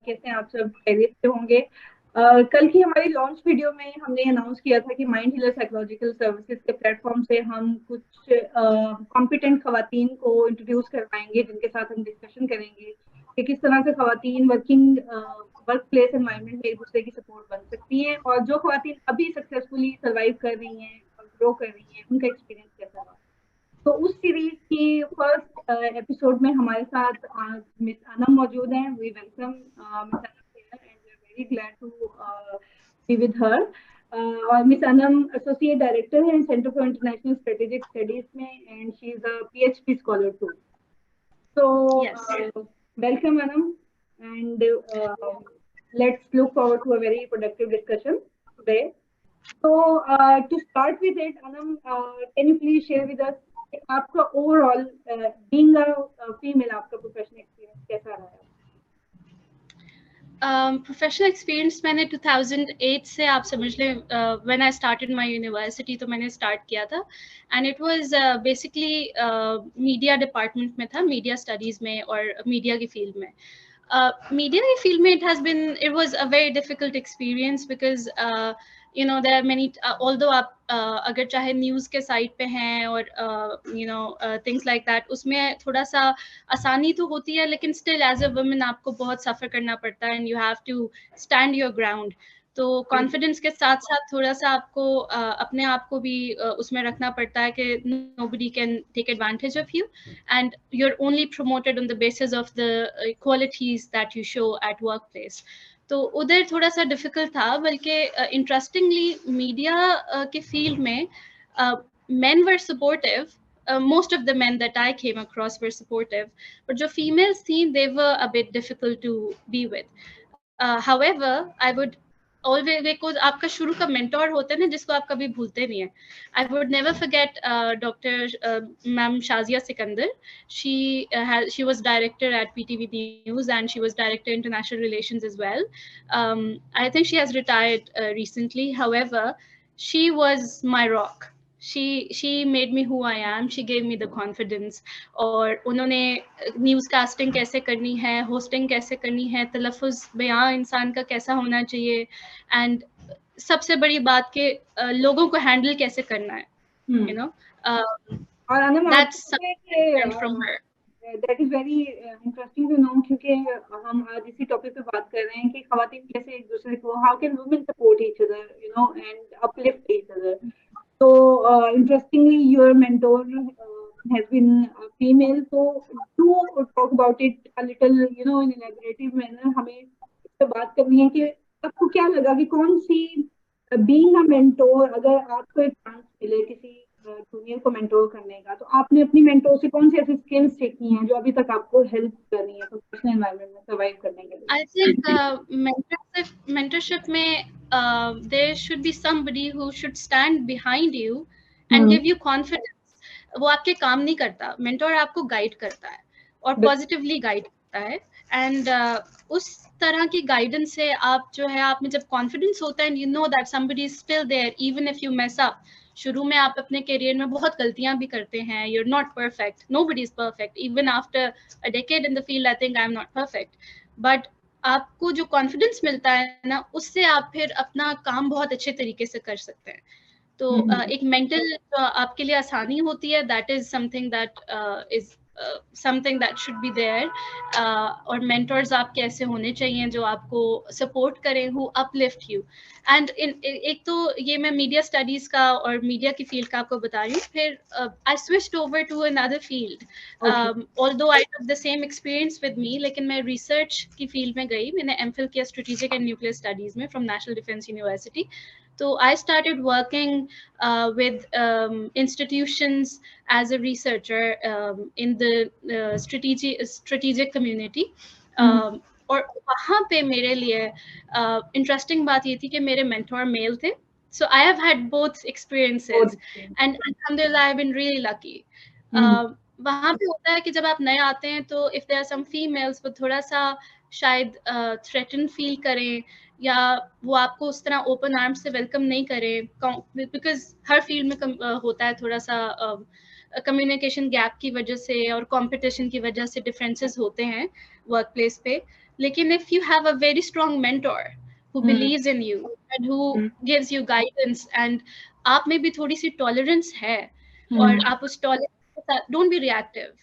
कैसे हैं आप सब? खैरियत से होंगे। कल की हमारी लॉन्च वीडियो में हमने अनाउंस किया था कि माइंड हीलर साइकोलॉजिकल सर्विसेज के प्लेटफॉर्म से हम कुछ कॉम्पिटेंट खवातीन को इंट्रोड्यूस करवाएंगे, जिनके साथ हम डिस्कशन करेंगे कि किस तरह से खवातीन वर्क प्लेस एनवायरनमेंट में एक दूसरे की सपोर्ट बन सकती हैं, और जो खवातीन अभी सक्सेसफुली सर्वाइव कर रही हैं और ग्रो कर रही हैं, उनका एक्सपीरियंस कैसा रहा। तो उस सीरीज की फर्स्ट एपिसोड में हमारे साथ मिस अनम मौजूद हैं। We welcome miss Anam here and we are very glad to be with her. और मिस अनम एसोसिएट डायरेक्टर है centre for international strategic studies में, and she is a PhD scholar too. So, Yes. welcome, Anam, and let's look forward to a very productive discussion today. So, to start with it, Anam, can you please share with us आपका overall being a female, आपका professional experience कैसा रहा है? Professional experience मैंने 2008 से आप समझ लें when I started my university तो मैंने स्टार्ट किया था and it was basically media department में था, मीडिया स्टडीज़ में और मीडिया की फील्ड में। मीडिया की फील्ड में it was a very difficult experience because you know there are many, although आप अगर चाहे न्यूज़ के साइट पे हैं और you know things like that, उसमें थोड़ा सा आसानी तो होती है, लेकिन स्टिल एज अ वुमेन आपको बहुत सफ़र करना पड़ता है and you have to stand your ground. तो कॉन्फिडेंस के साथ साथ थोड़ा सा आपको अपने आप को भी उसमें रखना पड़ता है कि nobody can take advantage of you and you are only promoted on the basis of the qualities that you show at work place. तो उधर थोड़ा सा डिफिकल्ट था, बल्कि इंटरेस्टिंगली मीडिया के फील्ड में men were supportive. Most of the men that I came across were supportive, but जो females थी, they were a bit difficult to be with. However, I would always, because आपका शुरू का mentor होता है ना, जिसको आप कभी भूलते नहीं है. I would never forget Dr. Ma'am Shazia Sikandar. She was director at PTV News and she was director international relations as well. I think she has retired recently. However, she was my rock. She made me who I am. She gave me the confidence. और उन्होंने news casting कैसे करनी है, hosting कैसे करनी है, तलफ़ुज़ बयां इंसान का कैसा होना चाहिए, एंड सबसे बड़ी बात कि लोगों को हैंडल कैसे करना है, यू नो। और um that's from her. That is very interesting to know, क्योंकि हम आज इसी टॉपिक पे बात कर रहे हैं कि खवातीन कैसे एक दूसरे को, how can women support each other, you know, and uplift each other. So, interestingly, your mentor has been a female. So, do talk about it a little, you know, in elaborative manner. हमें इस पे बात करनी है कि आपको क्या लगा कि कौन सी being a mentor, अगर आपको एक चांस मिले किसी जूनियर को मेंटोर करने का, तो आपने अपनी मेंटोर से कौन सी ऐसी स्किल्स सीखी हैं जो अभी तक आपको हेल्प कर रही है प्रोफेशनल एनवायरनमेंट में सर्वाइव करने के लिए? I think mentorship में there should be somebody who should stand behind you and give you confidence. वो आपके काम नहीं करता, mentor आपको गाइड करता है और पॉजिटिवली गाइड करता है, एंड उस तरह की गाइडेंस से आप जो है, आप में जब कॉन्फिडेंस होता है, you know that somebody is still there even if you mess up. शुरू में आप अपने करियर में बहुत गलतियां भी करते हैं, you are not perfect, nobody is perfect, even after a decade in the field I think I am not perfect, but आपको जो कॉन्फिडेंस मिलता है ना, उससे आप फिर अपना काम बहुत अच्छे तरीके से कर सकते हैं। तो एक मेंटल आपके लिए आसानी होती है, that is something that is something that should be there. और मेंटर्स आपके ऐसे होने चाहिए जो आपको सपोर्ट करें, हु अपलिफ्ट यू। एंड एक तो ये मैं मीडिया स्टडीज का और मीडिया की फील्ड का आपको बता रही हूँ, फिर I switched over to another field, although I have the same experience with me, लेकिन मैं रिसर्च की फील्ड में गई। मैंने एमफिल किया स्ट्रेटेजिक एंड न्यूक्लियर स्टडीज में from national defence university. So I started working with institutions as a researcher in the strategic community. और वहाँ पे मेरे लिए इंटरेस्टिंग बात ये थी कि मेरे मेंटोर मेल थे. So I have had both experiences and alhamdulillah I've been really lucky. वहाँ पे होता है कि जब आप नए आते हैं तो if there are some females वो थोड़ा सा शायद threatened feel करें, या वो आपको उस तरह ओपन आर्म से वेलकम नहीं करें, बिकॉज हर फील्ड में होता है थोड़ा सा कम्युनिकेशन गैप की वजह से और कंपटीशन की वजह से डिफरेंसेस होते हैं वर्क प्लेस पे, लेकिन if you have a very strong mentor who believes in you and who gives you guidance and आप में भी थोड़ी सी टॉलरेंस है और आप उस टॉलरेंस के साथ, डोंट बी रिएक्टिव।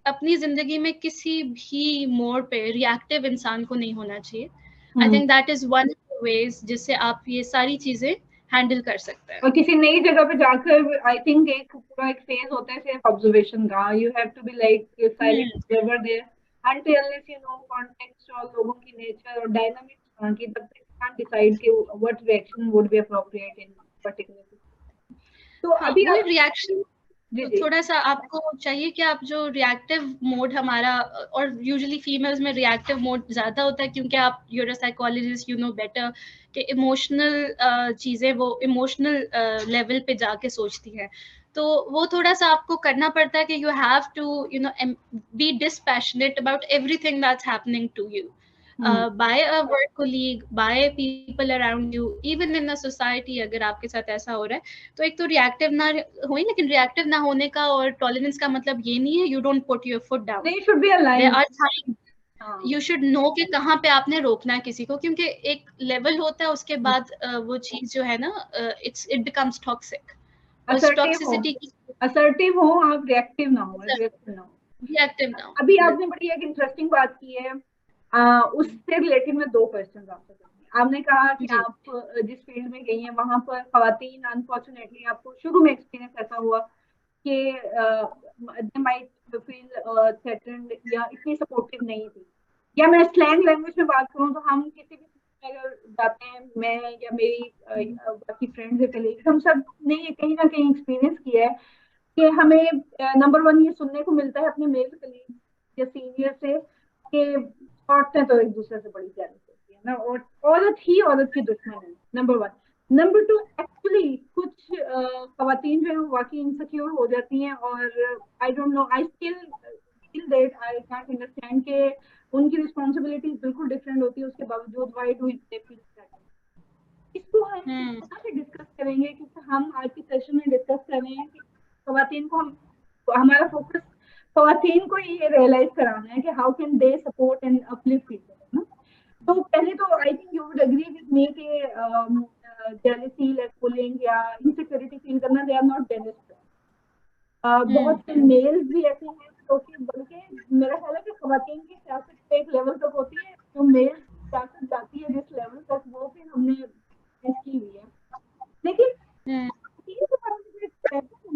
अपनी जिंदगी में किसी भी मोड़ पे रिएक्टिव इंसान को नहीं होना चाहिए। I think that is one of the ways जिससे आप ये सारी चीजें हैंडल कर सकते हैं। और किसी नई जगह पे जाकर आई थिंक एक पूरा एक फेज होता है सिर्फ ऑब्जर्वेशन का, you have to be like silent observer there until unless you know context और लोगों की नेचर और डायनामिक्स वहाँ की, तब तक you can't decide कि what reaction would be appropriate in particular situation. तो अभी रिएक्शन थोड़ा सा आपको चाहिए कि आप जो रिएक्टिव मोड हमारा, और यूजुअली फीमेल्स में रिएक्टिव मोड ज्यादा होता है क्योंकि आप you're a psychologist, you know better कि इमोशनल चीजें वो इमोशनल लेवल पे जाके सोचती हैं, तो वो थोड़ा सा आपको करना पड़ता है कि you have to you know be dispassionate about everything that's happening to you by a work colleague, by people around you, even in a society। अगर आपके साथ ऐसा हो रहा है तो एक तो रिएक्टिव ना हो, लेकिन रिएक्टिव ना होने का और टॉलरेंस का मतलब ये नहीं है you don't put your foot down. They should be aligned. There are times you should know कि कहाँ पे आपने रोकना है किसी को, क्योंकि एक लेवल होता है उसके बाद वो चीज जो है ना it becomes toxic। असर्टिव हो आप, रिएक्टिव ना हो, रिएक्टिव ना हो। अभी आपने बड़ी एक इंटरेस्टिंग बात की है, उससे रिलेटेड मैं 2 क्वेश्चन आपसे करूंगी। आपने कहा कि आप जिस फील्ड में गई हैं वहां पर खवातीन अनफॉर्चुनेटली आपको शुरू में एक्सपीरियंस ऐसा हुआ कि दे माइट फील थ्रेटन्ड या इतनी सपोर्टिव नहीं थी, या मैं स्लैंग लैंग्वेज में बात करूं तो हम किसी भी अगर जाते हैं, मैं या मेरी बाकी फ्रेंड्स या कलीग, हम सब ने ये कहीं ना कहीं एक्सपीरियंस किया है कि हमें नंबर 1 ये सुनने को मिलता है अपने मेल कलीग या सीनियर से कि औरतें तो एक दूसरे से बड़ी जेलस होती है ना, और औरत ही औरत की दुश्मन है, नंबर 1। नंबर 2, एक्चुअली कुछ खवातीन जो है वाकई इनसिक्योर हो जाती हैं, और I don't know, I still that I can't understand कि उनकी रिस्पॉन्सिबिलिटीज बिल्कुल डिफरेंट होती है, उसके बावजूद why do they feel that. इसको हम से डिस्कस करेंगे, क्योंकि हम आज के सेशन में डिस्कस कर रहे हैं कि खवातीन को हमारा फोकस खवातीन को ये रियलाइज कराना है कि how can they support and uplift people. तो पहले तो I think you would agree with me कि जेलसी, लाइक बुलिंग या इनसिक्योरिटी फील करना, दे आर नॉट जेलस। बहुत से मेल्स भी ऐसे हैं तो कि बल्कि मेरा ख्याल है कि खवातीन की सियासत एक लेवल तक होती है, जो मेल्स सियासत जाती है जिस लेवल तक, वो फिर हमने की हुई है। लेकिन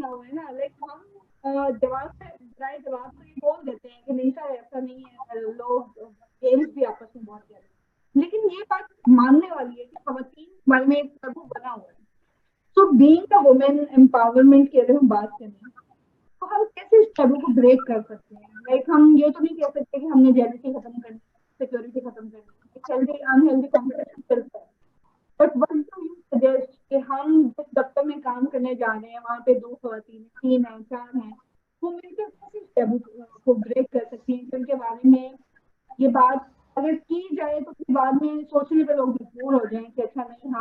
हुआ है ना, लाइक हम जवाब तो ये बोल देते हैं कि नहीं सर ऐसा नहीं है, लोग गेम्स भी आपस में बहुत ज्यादा, लेकिन ये बात मानने वाली है कि खवातीन बारे में एक प्रभु बना हुआ है। So being a women empowerment की अगर हम बात करें तो हम कैसे इस प्रभु को ब्रेक कर सकते हैं? लाइक हम ये तो नहीं कह सकते कि हमने जेलसी खत्म करनी, सिक्योरिटी खत्म करनी, हेल्दी अनहेल्दी कॉम्पिटिशन चलता है, but what do you suggest कि हम जिस दफ्तर में काम करने जा रहे हैं वहाँ पे 2 खवातीन, 3 हैं, 4 हैं, वो मिलकर कैसे टैबू को ब्रेक कर सकती हैं? उनके बारे में ये बात अगर की जाए तो फिर बाद में सोचने पे लोग मजबूर हो जाएं कि अच्छा नहीं,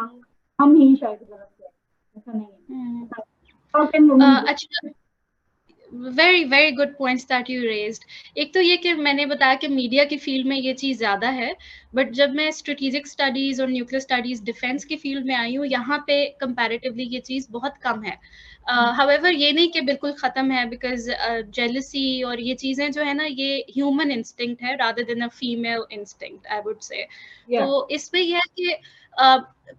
हम ही शायद गलत है, ऐसा नहीं है। अच्छा, very very good points that you raised. एक तो ये कि मैंने बताया कि मीडिया की फील्ड में ये चीज़ ज़्यादा है, बट जब मैं स्ट्रेटेजिक स्टडीज़ और न्यूक्लियर स्टडीज़ डिफेंस की फील्ड में आई हूँ, यहाँ पे कंपैरेटिवली ये चीज़ बहुत कम है। हाउएवर ये नहीं कि बिल्कुल ख़त्म है, बिकॉज जेलसी और ये चीज़ें जो है ना, ये ह्यूमन इंस्टिंक्ट है rather than a female instinct, I would say. तो इसमें यह है कि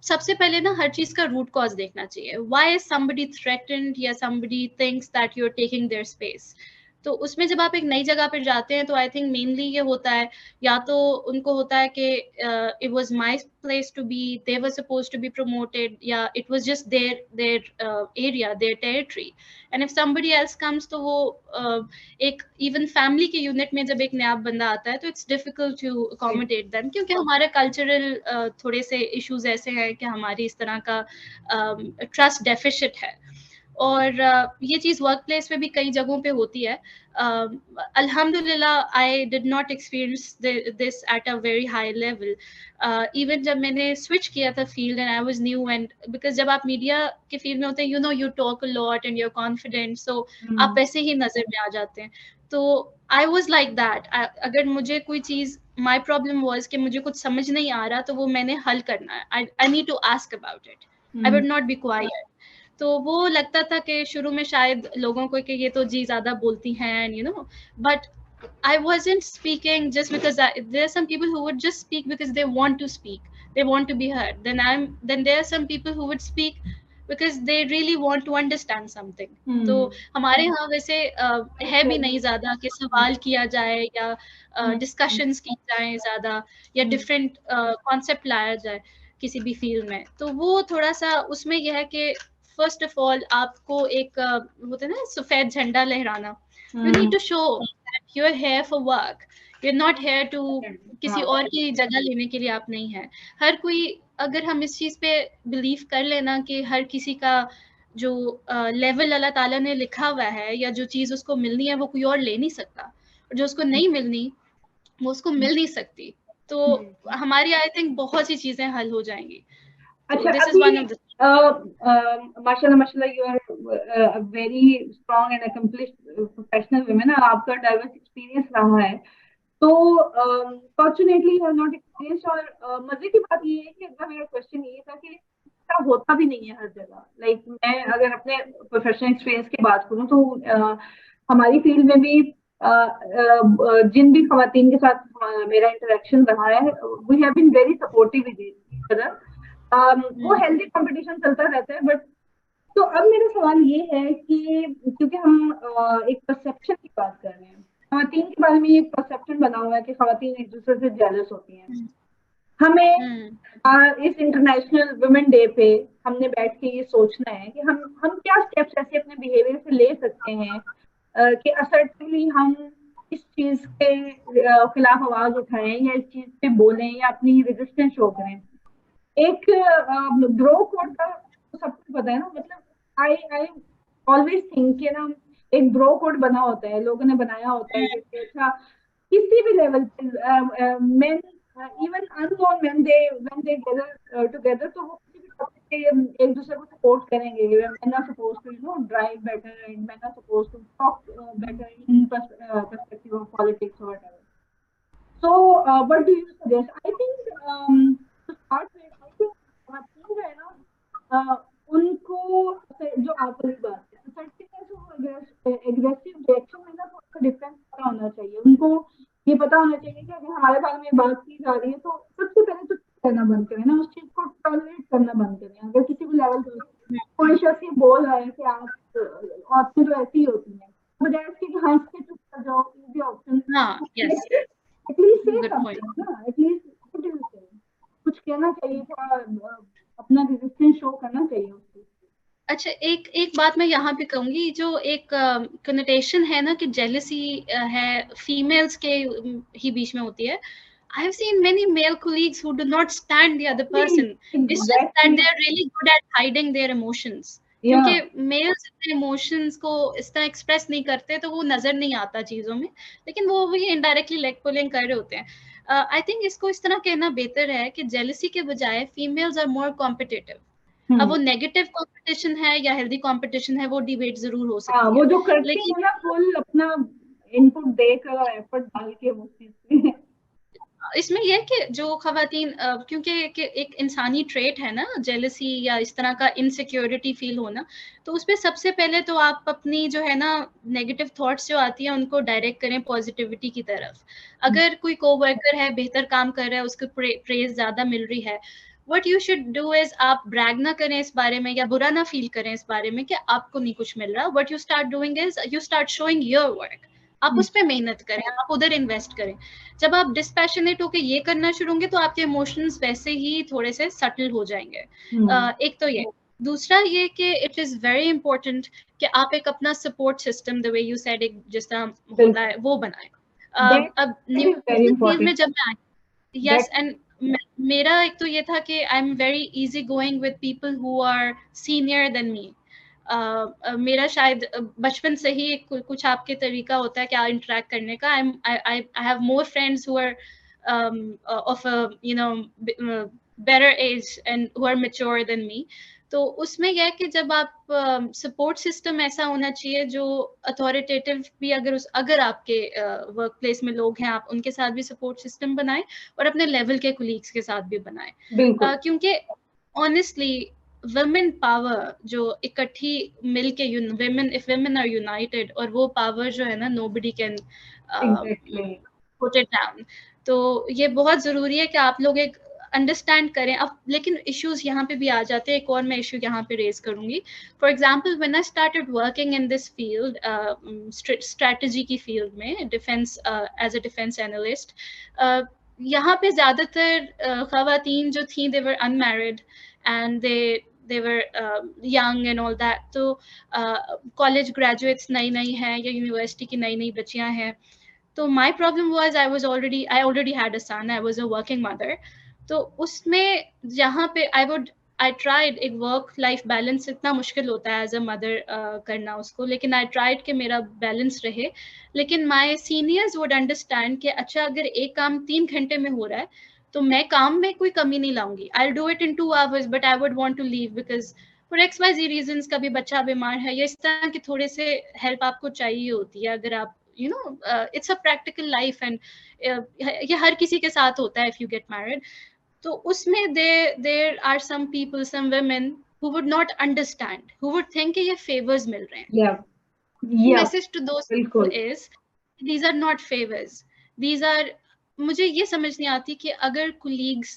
सबसे पहले ना हर चीज का रूट कॉज देखना चाहिए। व्हाई इज समबडी थ्रेटन्ड या somebody thinks that you are taking their space. तो उसमें जब आप एक नई जगह पर जाते हैं तो आई थिंक मेनली ये होता है, या तो उनको होता है कि it was my place to be, they were supposed to be promoted, या it was just their area, their territory, and if somebody else comes तो वो एक इवन फैमिली के यूनिट में जब एक नया बंदा आता है तो it's difficult to accommodate them, क्योंकि हमारे कल्चरल थोड़े से इश्यूज ऐसे हैं कि हमारी इस तरह का ट्रस्ट डेफिसिट है। और ये चीज़ वर्क प्लेस पे भी कई जगहों पे होती है। अल्हम्दुलिल्लाह I did not experience this at a very high level. Even जब मैंने स्विच किया था field and I was new, and because जब आप मीडिया के फील्ड में होते हैं, you know, you talk a lot and you are confident, so आप वैसे ही नजर में आ जाते हैं। तो आई वॉज लाइक दैट, अगर मुझे कोई चीज, माई प्रॉब्लम वॉज कि मुझे कुछ समझ नहीं आ रहा तो वो मैंने हल करना है, I need to ask about it, I would not be quiet. तो वो लगता था कि शुरू में शायद लोगों को कि ये तो जी ज्यादा बोलती हैं, you no, but I wasn't speaking just because there are some people who would just speak because they want to speak, they want to be heard. Then there are some people who would speak because they really want to understand something. तो हमारे यहाँ वैसे है भी नहीं ज्यादा कि सवाल किया जाए या डिस्कशंस की जाए ज्यादा, या डिफरेंट कॉन्सेप्ट लाया जाए किसी भी फील्ड में। तो वो थोड़ा सा उसमें यह है कि फर्स्ट ऑफ ऑल आपको एक होता है ना सफेद झंडा लहराना, you need to show that you're here for work, you're not here to किसी और की जगह लेने के लिए आप नहीं है। हर कोई, अगर हम इस चीज पे बिलीव कर लेना कि हर किसी का जो लेवल अल्लाह ताला ने लिखा हुआ है या जो चीज उसको मिलनी है वो कोई और ले नहीं सकता, और जो उसको नहीं मिलनी वो उसको मिल नहीं सकती, तो हमारी आई थिंक बहुत सी चीजें हल हो जाएंगी। अच्छा, this is one of the माशाल्लाह you are very strong and accomplished professional women, आपका डाइवर्स एक्सपीरियंस रहा है, तो fortunately you have not experience. और मजे की बात ये है कि अगर मेरा क्वेश्चन ये था कि ऐसा होता भी नहीं है हर जगह। लाइक मैं अगर अपने प्रोफेशनल एक्सपीरियंस की बात करूं तो हमारी फील्ड में भी जिन भी खवातीन के साथ मेरा इंटरेक्शन रहा है, we have been very supportive with each other. वो हेल्दी कंपटीशन चलता रहता है। बट तो अब मेरा सवाल ये है कि क्योंकि हम एक परसेप्शन की बात कर रहे हैं, खवातीन के बारे में एक परसेप्शन बना हुआ है कि खवातीन एक दूसरे से जेलस होती हैं। हमें इस इंटरनेशनल वुमेन डे पे हमने बैठ के ये सोचना है कि हम क्या स्टेप्स ऐसे अपने बिहेवियर से ले सकते हैं कि असर्टिवली हम इस चीज के खिलाफ आवाज उठाएं या इस चीज पे बोलें या अपनी रेजिस्टेंस शो करें। एक ग्रो कोड का तो सबको पता है ना, मतलब आई ऑलवेज थिंक कि ना एक ग्रो कोड बना होता है, लोगों ने बनाया होता है कि अच्छा किसी भी लेवल पे main even unknown man they when they gather together, तो वो किसी भी टॉपिक पे एक दूसरे को सपोर्ट करेंगे। Man are suppose to you know drive better and man are suppose to talk better in perspective of politics और whatever. So what do you suggest? I think to start with, I think जो है ना उनको जो आप वाली बात है एग्रेसिव रिएक्शन में ना थोड़ा डिफरेंस पता होना चाहिए उनको। ये पता होना चाहिए कि अगर हमारे बारे में बात की जा रही है तो सबसे पहले तो करना बंद करें ना, उस चीज को टॉलरेट करना बंद करें। अगर किसी भी लेवल पर कोई शख्स ये बोल रहा है कि आप औरतें तो ऐसी ही होती हैं, बजाय इसके कि हंस के चुप कर जाओ, इजी ऑप्शन, एटलीस्ट से समथिंग ना, एटलीस्ट कुछ कहना चाहिए, थोड़ा अपना रेजिस्टेंस शो करना चाहिए उसको। अच्छा, एक बात मैं यहाँ पे कहूंगी, जो एक कनोटेशन है ना कि जेलसी है फीमेल्स के ही बीच में होती है। I have seen many male colleagues who do not stand the other person. It's just that they are really good at hiding their emotions. क्योंकि मेल्स अपने इमोशंस को इस तरह एक्सप्रेस नहीं करते तो वो नजर नहीं आता चीजों में, लेकिन वो भी इनडायरेक्टली लेग पुलिंग कर रहे होते हैं। आई थिंक इसको इस तरह कहना बेहतर है कि जेलसी के बजाय फीमेल्स आर मोर कॉम्पिटिटिव। अब वो नेगेटिव कंपटीशन है या हेल्दी कंपटीशन है वो डिबेट जरूर हो सकती है, वो जो करती है ना फुल अपना इनपुट देकर एफर्ट डाल के वो चीज इसमें यह कि जो खवातीन, क्योंकि एक इंसानी ट्रेट है ना जेलसी या इस तरह का इनसिक्योरिटी फील होना, तो उसपे सबसे पहले तो आप अपनी जो है ना नेगेटिव थॉट्स जो आती है उनको डायरेक्ट करें पॉजिटिविटी की तरफ। अगर कोई कोवर्कर है बेहतर काम कर रहा है, उसको प्रेज ज्यादा मिल रही है, what you should do is आप ब्रैग ना करें इस बारे में या बुरा ना फील करें इस बारे में कि आपको नहीं कुछ मिल रहा। What you start doing is you start showing your work, आप उस पर मेहनत करें, आप उधर इन्वेस्ट करें। जब आप डिस्पैशनेट होकर ये करना शुरू होंगे तो आपके इमोशंस वैसे ही थोड़े से सटल हो जाएंगे। एक तो ये, दूसरा ये कि इट इज वेरी इंपॉर्टेंट कि आप एक अपना support system the way you said एक जिस तरह होता है वो बनाएं। अब न्यू फील्ड में जब मैं आई, यस, एंड मेरा एक तो ये था कि I am very easy going with people who are senior than me. मेरा शायद बचपन से ही कुछ आपके तरीका होता है क्या इंटरेक्ट करने का. I have more friends who are of a you know better age and who are mature than me. तो उसमें यह है कि जब आप सपोर्ट सिस्टम ऐसा होना चाहिए जो अथॉरिटेटिव भी, अगर आपके वर्क प्लेस में लोग हैं, आप उनके साथ भी सपोर्ट सिस्टम बनाएं और अपने लेवल के कोलीग्स के साथ भी बनाएं. क्योंकि ऑनेस्टली वुमेन पावर जो इकट्ठी मिलके, women, if women are united, और वो पावर जो है ना, nobody can put it down. तो ये बहुत जरूरी है कि आप लोग एक अंडरस्टैंड करें. अब लेकिन इश्यूज यहाँ पे भी आ जाते हैं. एक और मैं इशू यहाँ पे रेज करूंगी. For example when I started working in this field, strategy की फील्ड में, defence, as a defence analyst, यहाँ पे ज्यादातर खवातीन जो थी, they were unmarried and they were young and all that. तो कॉलेज ग्रेजुएट्स नई हैं या यूनिवर्सिटी की नई बच्चियां हैं. तो my problem was I already had a son. I was a working mother. तो उसमें जहाँ पे I tried, एक वर्क लाइफ बैलेंस इतना मुश्किल होता है एज अ मदर करना उसको, लेकिन I tried कि मेरा बैलेंस रहे. लेकिन my seniors would understand कि अच्छा अगर एक काम 3 घंटे में हो रहा है तो मैं काम में कोई कमी नहीं लाऊंगी. I'll do it in 2 hours, but I would want to leave because for XYZ reasons, कभी बच्चा बीमार है या इस तरह की थोड़े से हेल्प आपको चाहिए होती है. अगर आप it's a practical life and ये हर किसी के साथ होता है if you get married. तो उसमें there are some people, some women who would not understand, who would think कि ये favors मिल रहे हैं. Message to those people is these are not favors. These are, मुझे ये समझ नहीं आती कि अगर colleagues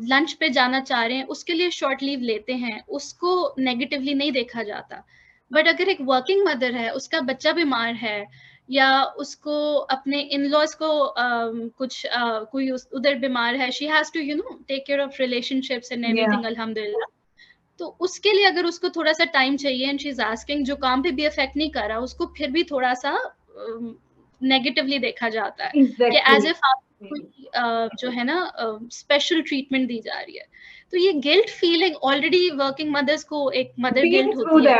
लंच पे जाना चाह रहे हैं, उसके लिए शॉर्ट लीव लेते हैं, उसको नेगेटिवली नहीं देखा जाता. बट अगर एक वर्किंग मदर है, उसका बच्चा बीमार है या उसको अपने इन लॉज को कोई उधर बीमार है, she has to take care of relationships and everything, अल्हम्दुलिल्लाह. तो उसके लिए अगर उसको थोड़ा सा टाइम चाहिए एंड शी इज आस्किंग, जो काम पे भी अफेक्ट नहीं कर रहा, उसको फिर भी थोड़ा सा नेगेटिवली देखा जाता है कि एज इफ आप जो है ना स्पेशल ट्रीटमेंट दी जा रही है. तो ये guilt feeling already working mothers को एक मदर गिल्ट होती है.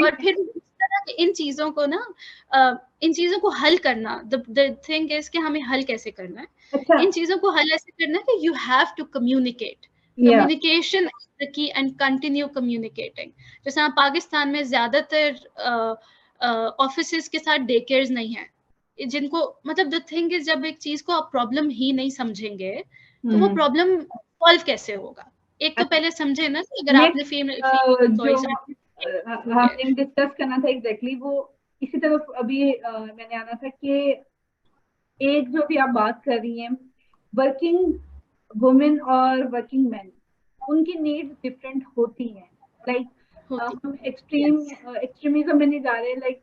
और फिर इन चीजों को ना इन चीजों को हल करना, द थिंग इज कि हमें हल कैसे करना है. इन चीजों को हल ऐसे करना है कि you have to communicate. Communication is the key and continue communicating. जैसे आप पाकिस्तान में ज्यादातर ऑफिसेज के साथ डे केयर्स नहीं है, जिनको मतलब द थिंग इज जब एक चीज को आप प्रॉब्लम ही नहीं समझेंगे तो वो प्रॉब्लम सॉल्व कैसे होगा. एक तो पहले समझे ना कि अगर आपने हमने डिस्कस करना था एग्जैक्टली वो इसी तरफ अभी मैंने आना था कि एक जो भी आप बात कर रही हैं, वर्किंग वुमेन और वर्किंग मैन, उनकी नीड्स डिफरेंट होती हैं. लाइक हम एक्सट्रीमिज्म में नहीं जा रहे. लाइक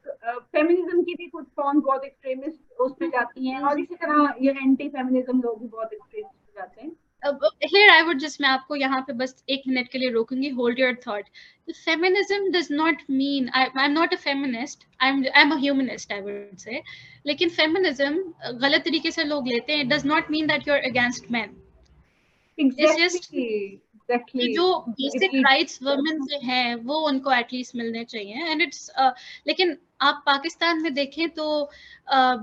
फेमिनिज्म की भी कुछ फॉर्म बहुत एक्सट्रीमिस्ट उसमें जाती हैं, और इसी तरह ये एंटी फेमिनिज्म लोग भी बहुत एक्सट्रीमिस्ट जाते हैं. Here I would just, मैं आपको यहाँ पे बस 1 मिनट के लिए रोकूंगी. Hold your thought. Feminism does not mean I'm not a feminist. I'm a humanist, I would say. लेकिन feminism गलत तरीके से लोग लेते हैं. It does not mean that you're against men. Exactly. जो बेसिक राइट्स वुमेन से हैं वो उनको एटलीस्ट मिलने चाहिए. एंड इट्स लेकिन आप पाकिस्तान में देखें तो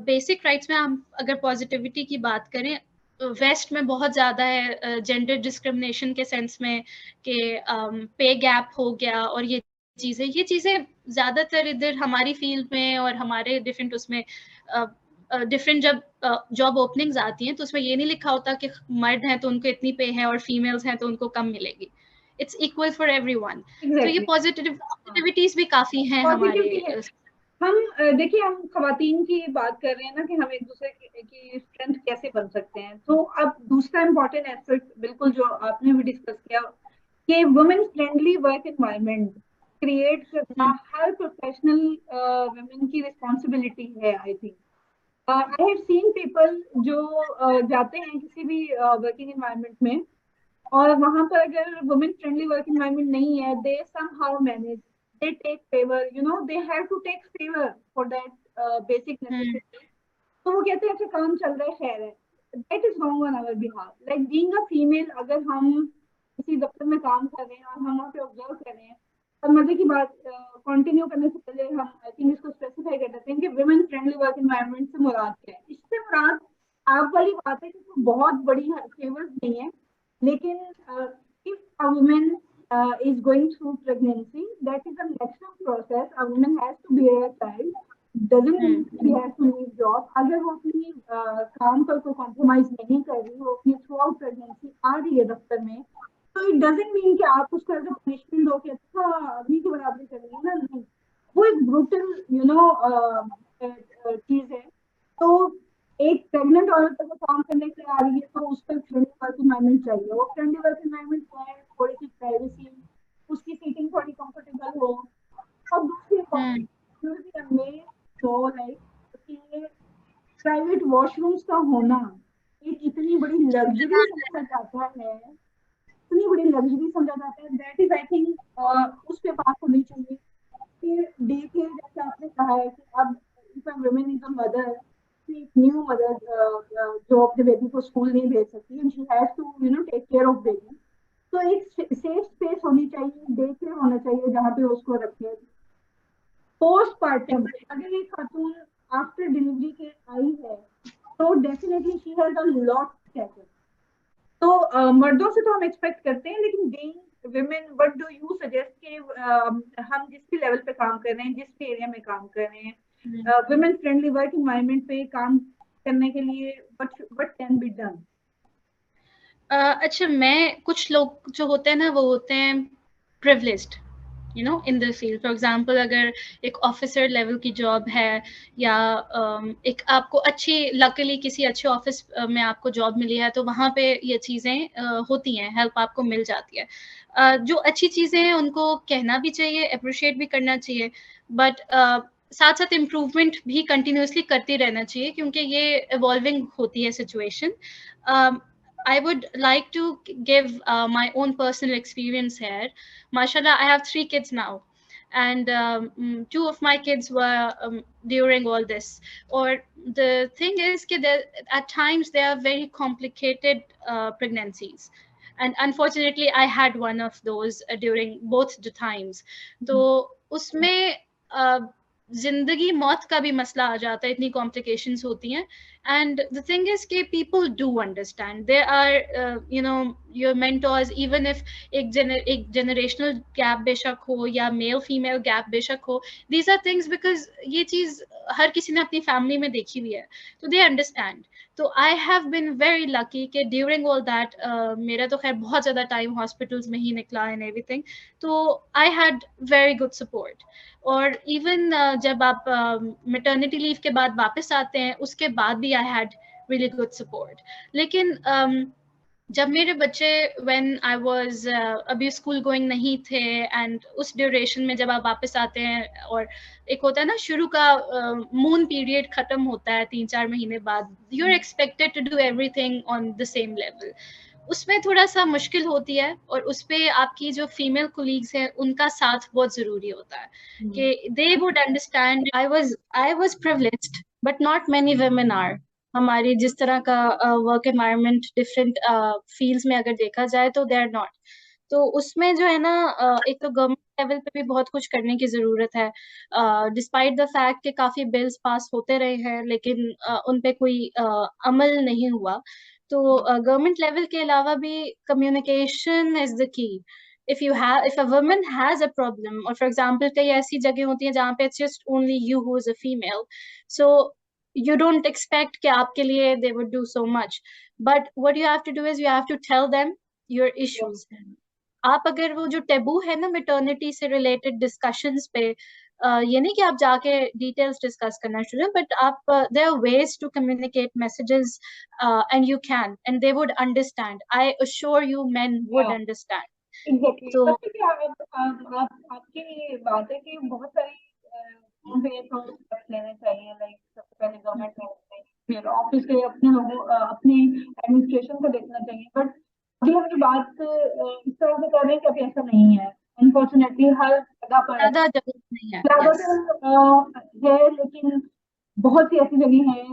बेसिक राइट्स में हम अगर पॉजिटिविटी की बात करें, वेस्ट में बहुत ज्यादा है जेंडर डिस्क्रिमिनेशन के सेंस में कि पे गैप हो गया और ये चीजें ज्यादातर इधर हमारी फील्ड में और हमारे डिफरेंट उसमें डिफरेंट जब जॉब ओपनिंग्स आती हैं तो उसमें ये नहीं लिखा होता कि मर्द हैं तो उनको इतनी पे है और फीमेल्स हैं तो उनको कम मिलेगी. It's equal for everyone. तो ये पॉजिटिविटीज भी काफी हैं हमारे. हम देखिए, हम खवातीन की बात कर रहे हैं ना कि हम एक दूसरे की स्ट्रेंथ कैसे बन सकते हैं. तो अब दूसरा इम्पोर्टेंट एस्पेक्ट बिल्कुल जो आपने भी डिस्कस किया कि women friendly work environment create करना हर प्रोफेशनल वुमेन की रिस्पॉन्सिबिलिटी है. आई think I have seen people जो जाते हैं किसी भी वर्किंग एनवायरनमेंट में और वहां पर अगर वुमेन फ्रेंडली वर्क एनवायरनमेंट नहीं है, दे somehow manage, they take favor, they have to take favor for that basic necessity. तो वो कहते हैं अच्छा काम चल रहा है, खैर है. That is wrong on our behalf. Like being a female, अगर हम किसी दफ्तर में काम कर रहे हैं और हम वहाँ पे ऑब्जर्व कर रहे हैं, और मजे की बात कंटिन्यू करने से पहले हम आई थिंक इसको स्पेसिफाई कर देते हैं कि वुमेन फ्रेंडली वर्क एनवायरनमेंट से मुराद क्या है। इससे मुराद आप वाली बात है कि कोई बहुत बड़ी फेवर्स नहीं है, लेकिन if a women is going through pregnancy, that is a natural process. A woman has to bear a child. Doesn't mean she has to leave job. अगर वो अपनी काम पर कोई कॉम्प्रोमाइज नहीं कर रही, वो अपनी थ्रू आउट प्रेगनेंसी आ रही है दफ्तर में, तो इट डजेंट मीन कि आप उसको एज अ पनिशमेंट दो कि अच्छा आदमी की बराबरी कर रही है ना, नहीं। वो एक ब्रूटल चीज है। तो एक प्रेग्नेंट औरत अगर काम करने के लिए आ रही है तो उस पर फ्रेंडली वर्क एनवायरमेंट चाहिए। वो फ्रेंडली वर्क एनवायरमेंट क्या है, थोड़ी सी प्राइवेसी, उसकी सीटिंग थोड़ी कंफर्टेबल हो, और दूसरी बात तो लाइक प्राइवेट वॉशरूम्स का होना एक इतनी बड़ी लग्जरी समझा जाता है, इतनी बड़ी लग्जरी समझा जाता है, दैट इज आई थिंक उस पे बात होनी चाहिए। फिर डे केयर, जैसे आपने कहा है कि अब if a woman is a mother, new mother जो अपने बेबी को स्कूल नहीं भेज सकती, and she has to take care of baby, तो एक सेफ स्पेस होनी चाहिए, डे केयर होना चाहिए जहाँ पे उसको रखे। पोस्टपार्टम अगर ये खातून आफ्टर डिलीवरी के आई है तो definitely she has a lot catch up. तो मर्दों से तो हम एक्सपेक्ट करते हैं, लेकिन being women what do you suggest कि हम जिस भी लेवल पे काम कर रहे हैं, जिस भी एरिया में काम कर रहे हैं, वुमेन फ्रेंडली वर्क एनवायरनमेंट पे काम करने के लिए व्हाट कैन बी डन? अच्छा, मैं कुछ लोग जो होते हैं ना वो होते हैं privileged in the field. For example, अगर एक ऑफिसर लेवल की जॉब है या एक आपको अच्छी लकीली किसी अच्छे ऑफिस में आपको जॉब मिली है, तो वहाँ पे ये चीज़ें होती हैं, हेल्प आपको मिल जाती है। जो अच्छी चीज़ें हैं उनको कहना भी चाहिए, अप्रिशिएट भी करना चाहिए, बट साथ साथ इम्प्रूवमेंट भी कंटिन्यूसली करती रहना चाहिए, क्योंकि ये इवॉल्विंग होती है situation. I would like to give my own personal experience here. Mashallah, I have 3 kids now, and 2 of my kids were during all this. Or the thing is that at times they are very complicated pregnancies. And unfortunately, I had one of those during both the times. तो उसमें जिंदगी मौत का भी मसला आ जाता है, इतनी कॉम्प्लिकेशंस होती हैं। एंड द थिंग इज के people do understand, they are your mentors, even if एक जनरेशनल गैप बेशक हो या मेल फीमेल गैप बेशक हो, दीज आर थिंग्स, बिकॉज ये चीज हर किसी ने अपनी फैमिली में देखी हुई है, तो दे अंडरस्टैंड। तो I have been very lucky कि ड्यूरिंग ऑल दैट, मेरा तो खैर बहुत ज़्यादा टाइम हॉस्पिटल्स में ही निकला एंड एवरीथिंग, तो I had very good support. और इवन जब आप मैटरनिटी लीव के बाद वापस आते हैं, उसके बाद भी I had really good support. लेकिन जब मेरे बच्चे व्हेन आई वाज अभी स्कूल गोइंग नहीं थे, एंड उस ड्यूरेशन में जब आप वापस आते हैं, और एक होता है ना शुरू का मून पीरियड खत्म होता है 3-4 महीने बाद, you are expected to do everything on the same level, उसमें थोड़ा सा मुश्किल होती है। और उस पे आपकी जो फीमेल कोलीग्स हैं उनका साथ बहुत जरूरी होता है कि they would understand. I was privileged, but not many women are. हमारी जिस तरह का वर्क एनवायरनमेंट डिफरेंट फील्ड्स में अगर देखा जाए तो दे आर नॉट। तो उसमें जो है ना, एक तो गवर्नमेंट लेवल पे भी बहुत कुछ करने की जरूरत है, डिस्पाइट द फैक्ट कि काफी बिल्स पास होते रहे हैं, लेकिन उन पे कोई अमल नहीं हुआ। तो गवर्नमेंट लेवल के अलावा भी कम्युनिकेशन इज द की। if a woman has a problem, or for example कई ऐसी जगह होती हैं जहाँ पे it's just only you who is a female, so you don't expect कि आपके लिए they would do so much, but what you have to do is you have to tell them your issues. आप अगर वो जो taboo है ना maternity से रिलेटेड डिस्कशंस पे, ये नहीं कि आप जाके डिटेल्स डिस्कस करना शुरू, बट आप there are ways to communicate messages, and you can, and they would understand, I assure you men would understand. Exactly, तो पता है क्या, आपकी ये बात है कि बहुत सारी पे तो स्टेप्स लेने चाहिए, लाइक सबसे पहले गवर्नमेंट लेवल पे, फिर ऑफिस के अपने लोगों अपने एडमिनिस्ट्रेशन को देखना चाहिए। बट अभी हम जो बात इस तरह से कर रहे हैं कि अभी ऐसा नहीं है, अनफॉर्चुनेटली हर जगह पर ज्यादा जरूरत नहीं है। यस। ज्यादातर है, लेकिन बहुत सी ऐसी जगह हैं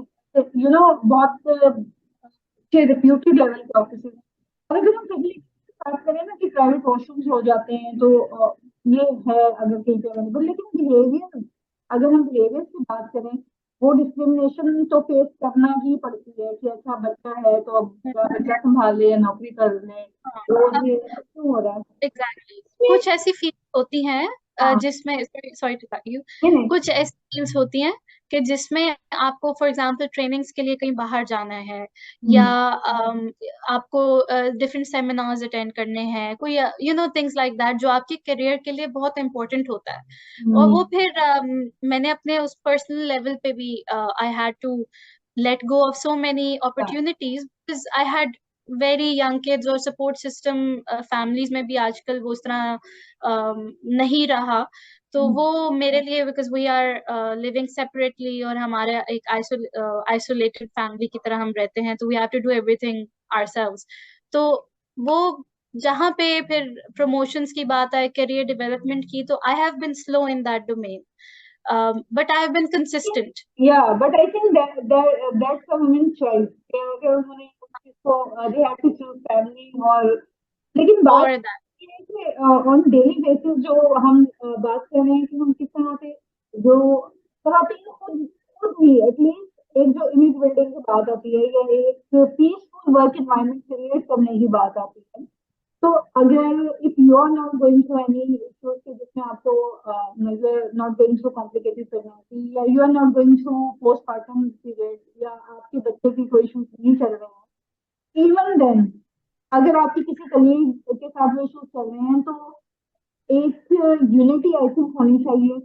बहुत अच्छे रिप्यूटेड लेवल के ऑफिस, अगर हम पब्लिक बात करें ना कि प्राइवेट वॉशरूम्स हो जाते हैं तो ये है अगर कहीं पे अवेलेबल, लेकिन बिहेवियर, अगर हम बिहेवियर की बात करें, वो डिस्क्रिमिनेशन तो फेस करना ही पड़ती है कि अच्छा बच्चा है तो अब बच्चा संभाल ले या नौकरी कर ले, हाँ, तो अब ये क्यों हो रहा है? एग्जैक्टली कुछ ऐसी फील्ड होती हैं हाँ, जिसमें, सॉरी टू कट यू, नहीं नहीं। कुछ ऐसी फील्ड्स होती हैं कि जिसमें आपको फॉर एग्जांपल ट्रेनिंग्स के लिए कहीं बाहर जाना है, या हम्म, आपको डिफरेंट सेमिनार्स अटेंड करने हैं, कोई थिंग्स लाइक दैट जो आपके करियर के लिए बहुत इंपॉर्टेंट होता है। और हम्म, वो फिर मैंने अपने उस पर्सनल लेवल पे भी I had to let go of so many opportunities because I had very young kids, और सपोर्ट सिस्टम फैमिलीज में भी आजकल वो इस तरह नहीं रहा। तो हम्म, वो मेरे लिए, because we are living separately और हमारे एक आइसोलेटेड फैमिली की तरह हम रहते हैं, तो we have to do everything ourselves. तो वो जहाँ पे फिर प्रमोशंस की बात आए, करियर डेवलपमेंट की, तो I have been slow in that domain, but I have been consistent या but I think that's a women choice, अगर उन्होंने उस चीज को, they have to choose family, और लेकिन बात और दैट। ये है कि ऑन डेली बेसिस जो हम बात कर रहे हैं कि हम किस तरह से जो खातन खुद खुद भी एटलीस्ट एक जो इमेज बिल्डिंग की बात आती है या एक पीसफुल वर्क एनवायरनमेंट क्रिएट करने की बात आती है, तो अगर if you are not going through any issues के जिसमें आपको नजर not going through complicated pregnancy, या you are not going through postpartum period, या आपके बच्चे की कोई इश्यूज नहीं चल रहे हैं, इवन देन अगर आपकी किसी कलीग के साथ वो इश्यूज चल रहे हैं, तो एक यूनिटी आई थिंक होनी चाहिए,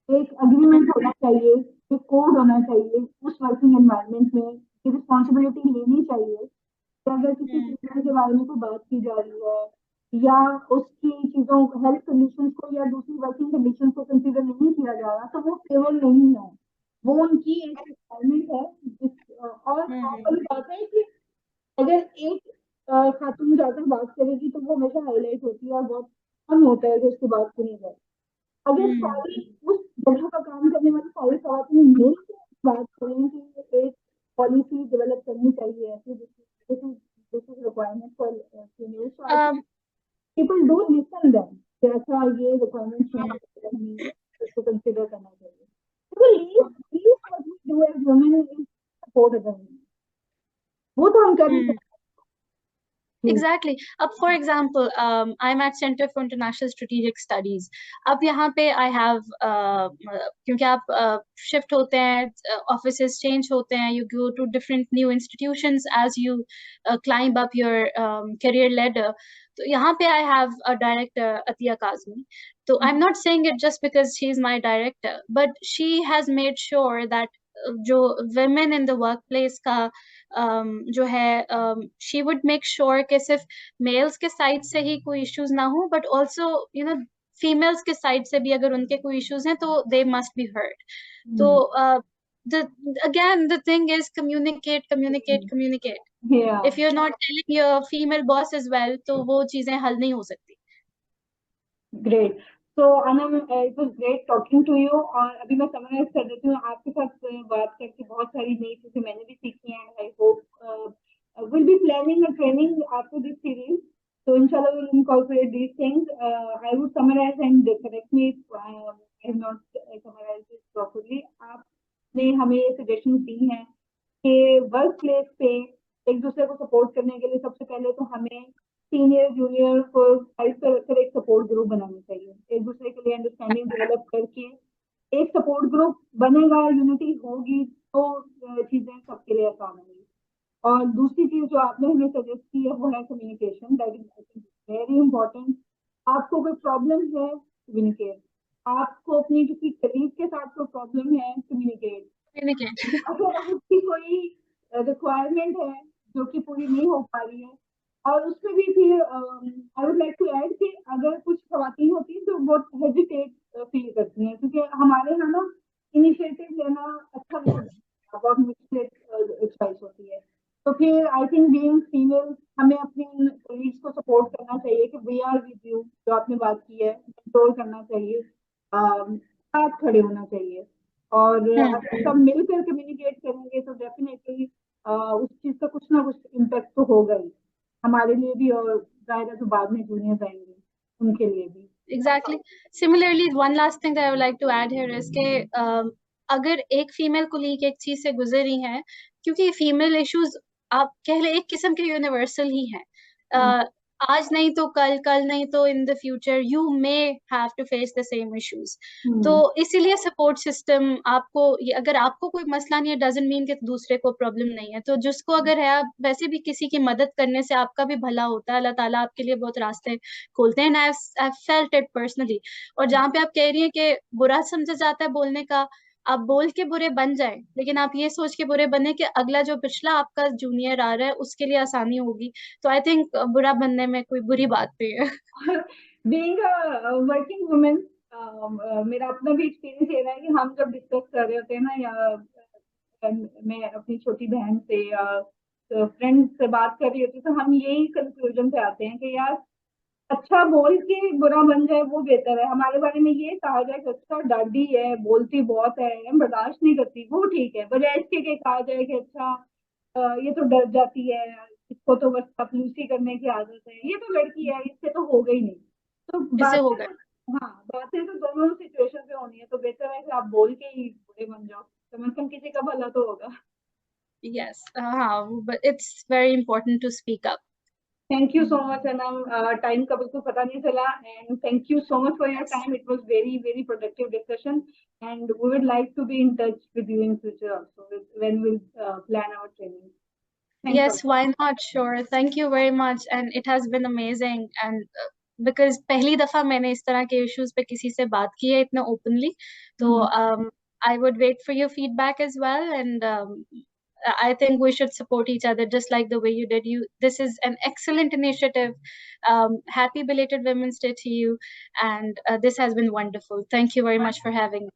एक अग्रीमेंट होना चाहिए, एक कोड होना चाहिए उस वर्किंग एनवायरनमेंट में, ये रिस्पॉन्सिबिलिटी लेनी चाहिए कि अगर किसी फीमेल के बारे में कोई बात की जा रही है या उसकी चीजों हेल्थ कंडीशंस को या दूसरी वर्किंग कंडीशंस को कंसीडर नहीं किया जा रहा, तो वो फेवर नहीं है, वो उनकी एक रिक्वायरमेंट है और नॉर्मल बात है कि अगर एक खातून जाकर बात करेगी तो वो हमेशा हाईलाइट होती है और बहुत कम होता है कि उसकी बात सुनी जाए। अगर सारी उस जगह का काम करने वाली सारी खवातीन मिलकर बात करें कि एक पॉलिसी डेवलप करनी चाहिए ऐसी, this is requirement for female, so I think people do listen them कि अच्छा ये रिक्वायरमेंट्स हैं, हमें इसको कंसिडर करना चाहिए। तो least what we do as women is support other women, वो तो हम कर ही सकते हैं। एग्जैक्टली अब for example I am at centre for international strategic studies. अब यहाँ पे आई हैव क्योंकि आप शिफ्ट होते हैं, ऑफिसेज चेंज होते हैं, you go to different new institutions as you climb up your career ladder. तो यहाँ पे I have a director Atiya Kazmi. तो I am not saying it just because she is my director, but she has made sure that जो women in the work place का जो है, she would make sure कि सिर्फ मेल्स के side से ही कोई इश्यूज ना हो, बट ऑल्सो फीमेल्स के साइड से भी अगर उनके कोई इश्यूज हैं तो दे मस्ट बी हर्ड। तो the again the thing is communicate communicate communicate. Yeah. if you're not telling your female boss as well, तो वो चीजें हल नहीं हो सकती। Great. So um, it was great talking to you, और अभी मैं समराइज कर देती हूँ आपके साथ बात करके बहुत सारी नई चीजें मैंने भी सीखी हैं, I hope will be planning a training after this series, so inshallah we'll incorporate these things. I would summarize and correct me if I have not summarized it properly. आपने हमें ये सजेशन दी हैं कि वर्क प्लेस पे एक दूसरे को support करने के लिए सबसे पहले तो हमें सीनियर जूनियर को साइड पर रखकर एक सपोर्ट ग्रुप बनाना चाहिए, एक दूसरे के लिए अंडरस्टैंडिंग डेवलप करके एक सपोर्ट ग्रुप बनेगा, यूनिटी होगी तो चीजें सबके लिए आसान होंगी। और दूसरी चीज जो आपने हमें सजेस्ट की है वो है communication, that is very important. आपको कोई प्रॉब्लम है, कम्युनिकेट। आपको अपनी किसी कलीग के साथ कोई प्रॉब्लम है, कम्युनिकेट। communicate। अगर उसकी कोई रिक्वायरमेंट है जो कि पूरी नहीं हो पा रही है, और उसमें भी फिर I would like to add कि अगर कुछ खवातीन होती हैं जो बहुत हेजिटेट फील करती हैं, क्योंकि हमारे यहाँ ना इनिशिएटिव लेना अच्छा नहीं लगता, बहुत मुश्किल चॉइस होती है, तो फिर आई थिंक बीइंग फीमेल हमें अपनी कलीग्स को सपोर्ट करना चाहिए कि वी आर विद यू, जो आपने बात की है कंट्रोल करना चाहिए, साथ खड़े होना चाहिए, और अगर सब मिलकर कम्युनिकेट करेंगे तो डेफिनेटली उस चीज का कुछ ना कुछ इम्पैक्ट तो होगा ही हमारे लिए भी और जाएगा तो बाद में जूनियर्स आएंगे, उनके लिए भी। Exactly. Similarly, one last thing that I would like to add here is कि अगर एक फीमेल कोलीग एक चीज से गुजर रही है, क्योंकि फीमेल इश्यूज आप कह ले एक किस्म के यूनिवर्सल ही हैं, आज नहीं तो कल, कल नहीं तो in the future you may have to face the same issues. तो इसीलिए सपोर्ट सिस्टम आपको, अगर आपको कोई मसला नहीं है डजंट मीन कि दूसरे को प्रॉब्लम नहीं है। तो जिसको अगर है, आप वैसे भी किसी की मदद करने से आपका भी भला होता है, अल्लाह ताला आपके लिए बहुत रास्ते खोलते हैं। I felt it personally. और जहाँ पे आप कह रही हैं कि बुरा समझा जाता है बोलने का, आप बोल के बुरे बन जाए, लेकिन आप ये सोच के बुरे बने कि अगला जो पिछला आपका जूनियर आ रहा है उसके लिए आसानी होगी, तो आई थिंक बुरा बनने में कोई बुरी बात नहीं है। बीइंग अ वर्किंग वुमेन, मेरा अपना भी एक्सपीरियंस ये रहा है कि हम जब डिस्कस कर रहे होते हैं ना, या मैं अपनी छोटी बहन से या फ्रेंड से बात कर रही होती हूँ, तो हम यही कंक्लूजन पे आते हैं कि यार अच्छा बोल के बुरा बन जाए वो बेहतर है। हमारे बारे में ये कहा जाए कि अच्छा डाडी है, बोलती बहुत है, बर्दाश्त नहीं करती, वो ठीक है, बजाय इसके के कहा जाए कि अच्छा ये तो डर जाती है, इसको तो बस चपलूसी करने की आदत है, ये तो लड़की है, इससे तो हो गई नहीं। तो इससे हो बातें गए। हाँ, बातें तो दोनों सिचुएशन पे होनी है, तो बेहतर है कि आप बोल के ही बुरे बन जाओ, कम से कम किसी का भला तो होगा। यस, हाँ, but it's very important to speak up. Thank you so much, Anam. Time का बिल्कुल पता नहीं चला, and thank you so much for your yes, time. It was very, very productive discussion, and we would like to be in touch with you in future also when we'll plan our training. Thanks a yes, lot. why not? Sure, thank you very much and it has been amazing, and because पहली दफा मैंने इस तरह के issues पे किसी से बात की है इतना ओपनली, तो I would wait for your feedback as well, and I think we should support each other just like the way you did. This is an excellent initiative. Happy belated Women's Day to you, and this has been wonderful. Thank you very much for having me.